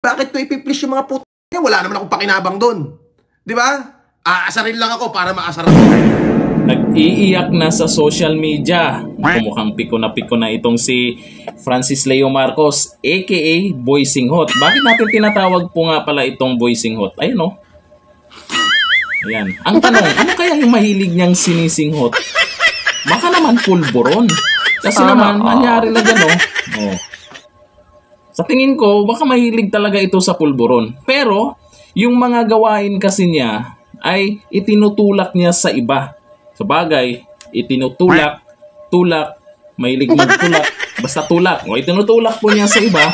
Bakit ko ipi-please yung mga puto? Wala naman akong pakinabang doon. Di ba? Aasarin lang ako para maasar ako. Nag-iiyak na sa social media. Mukhang piko na itong si Francis Leo Marcos aka Boy Singhot. Bakit natin tinatawag po nga pala itong Boy Singhot? Ayun o. Ayan. Ang tanong, ano kaya yung mahilig niyang sinisinghot? Baka naman pulburon. Kasi naman, nangyari na gano'n. Oh. Sa tingin ko, baka mahilig talaga ito sa pulburon. Pero, yung mga gawain kasi niya ay itinutulak niya sa iba. Sa bagay, itinutulak, tulak, mahilig magtulak, basta tulak. O itinutulak po niya sa iba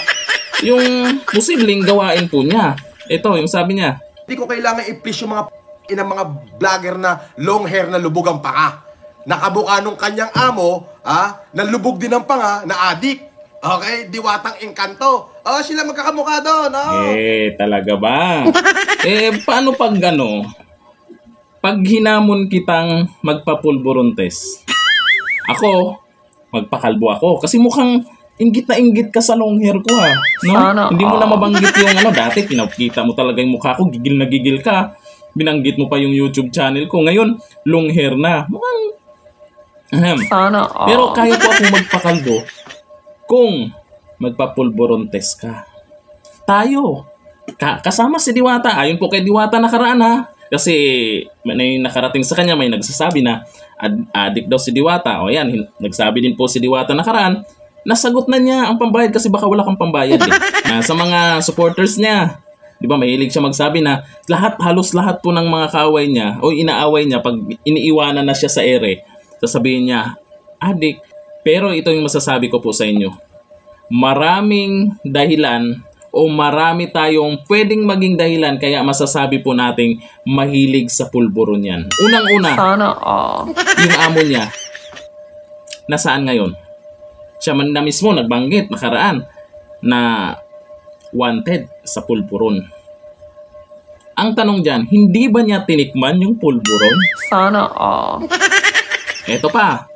yung posibleng gawain po niya. Ito, yung sabi niya. Hindi ko kailangan i-please yung mga vlogger na long hair na lubog ang panga. Nakabuka nung kanyang amo, na lubog din ang panga, na adik. Okay, Diwatang Engkanto. Sila magkakamukha doon. Talaga ba? Paano pag pag hinamon kitang magpapulburon test? Ako, magpakalbo ako. Kasi mukhang inggit na inggit ka sa long hair ko no? Hindi mo na mabanggit yung dati pinakita mo talaga yung mukha ko, gigil na gigil ka. Binanggit mo pa yung YouTube channel ko. Ngayon, long hair na. Mukhang pero kaya po akong magpakalbo kung magpapulburon test ka. Tayo. Kasama si Diwata. Ayon po kay Diwata nakaraan Kasi may nakarating sa kanya, may nagsasabi na adik daw si Diwata. O yan, nagsabi din po si Diwata nakaraan. Nasagot na niya ang pambayad kasi baka wala kang pambayad sa mga supporters niya. Di ba, mahilig siya magsabi na halos lahat po ng mga kaaway niya o inaaway niya pag iniiwanan na siya sa ere, sasabihin niya, adik. Pero ito yung masasabi ko po sa inyo. Maraming dahilan o marami tayong pwedeng maging dahilan kaya masasabi po nating mahilig sa pulburon yan. Unang-una, yung amo niya, nasaan ngayon? Siya man na mismo nagbanggit nakaraan na wanted sa pulburon. Ang tanong dyan, hindi ba niya tinikman yung pulburon? Eto pa.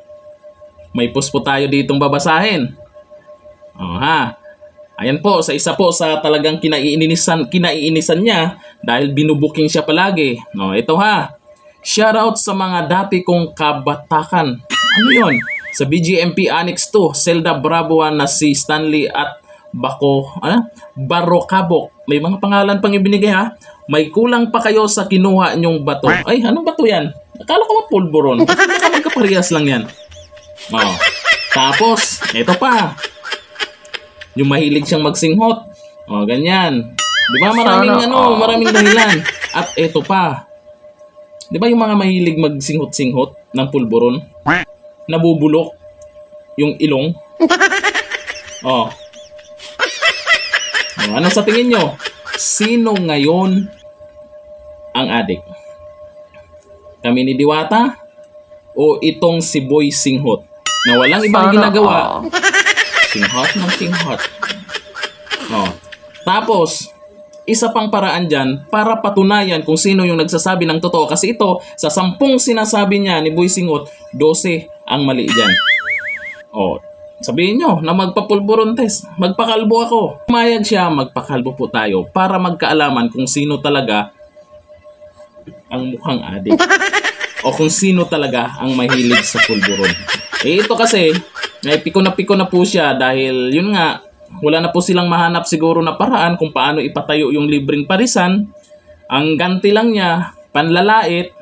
May post po tayo ditong babasahin. Ayan po, sa isa po sa talagang kinaiinisan niya dahil binubuking siya palagi. Ito Shoutout sa mga dati kong kabatakan. Ano yun? Sa BGMP Annex 2, Zelda Bravo na si Stanley at Barokabok. May mga pangalan pang ibinigay May kulang pa kayo sa kinuha nyong bato. Ay, anong bato yan? Akala ko pulburon. Baka magkaparehas lang yan. Tapos, ito pa. Yung mahilig siyang magsinghot. Ganyan. Di ba maraming dahilan. At ito pa. Di ba yung mga mahilig magsinghot-singhot ng pulburon? Nabubulok yung ilong. Ano sa tingin nyo? Sino ngayon ang adik? Kami ni Diwata? O itong si Boy Singhot? Na walang ibang ginagawa. Singhot ng singhot. Tapos, isa pang paraan dyan para patunayan kung sino yung nagsasabi ng totoo. Kasi ito, sa 10 sinasabi niya ni Boy Singhot, 12 ang mali dyan. Sabihin nyo na magpapulburon test. Magpakalbo ako. Pumayag siya, magpakalbo po tayo para magkaalaman kung sino talaga ang mukhang adik. O kung sino talaga ang mahilig sa pulburon. Ito kasi, piko na po siya dahil yun nga, wala na po silang mahanap siguro na paraan kung paano ipatayo yung libreng parisan. Ang ganti lang niya, panlalait.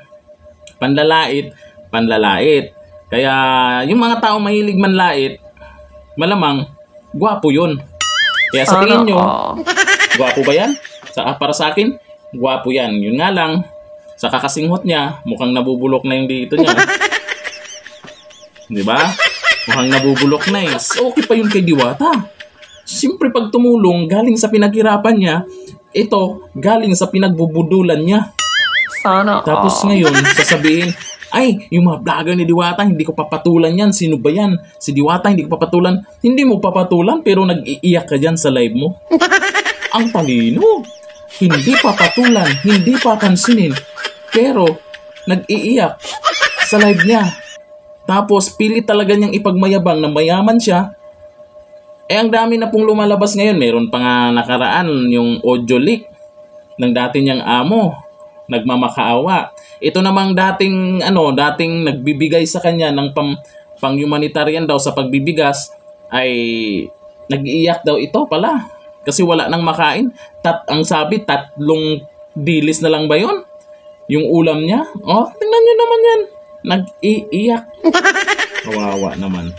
Kaya yung mga tao mahilig manlait, malamang, gwapo yun. Kaya sa tingin nyo, gwapo ba yan? Para sa akin, gwapo yan. Yun nga lang, sa kakasinghot niya, mukhang nabubulok na yung dito niya. Di ba? Mukhang nabubulok na Okay pa yun kay Diwata. Siyempre pag tumulong, galing sa pinaghirapan niya, ito, galing sa pinagbubudulan niya. Tapos ngayon, sasabihin, ay, yung mga vlogger ni Diwata, hindi ko papatulan yan. Sino ba yan? Si Diwata, hindi ko papatulan. Hindi mo papatulan, pero nag-iiyak ka dyan sa live mo. Ang talino. Hindi papatulan, hindi papansinin. Pero, nag-iiyak sa live niya. Tapos, pilit talaga niyang ipagmayabang na mayaman siya. Ang dami na pong lumalabas ngayon. Meron pa nga nakaraan yung audio leak ng dati niyang amo. Nagmamakaawa. Ito namang dating nagbibigay sa kanya ng pang-humanitarian daw sa pagbibigas ay nag-iiyak daw ito pala. Kasi wala nang makain. Ang sabi, 3 dilis na lang ba yun? Yung ulam niya. Oh, tingnan nyo naman yan. Nag-iiyak. Kawawa naman.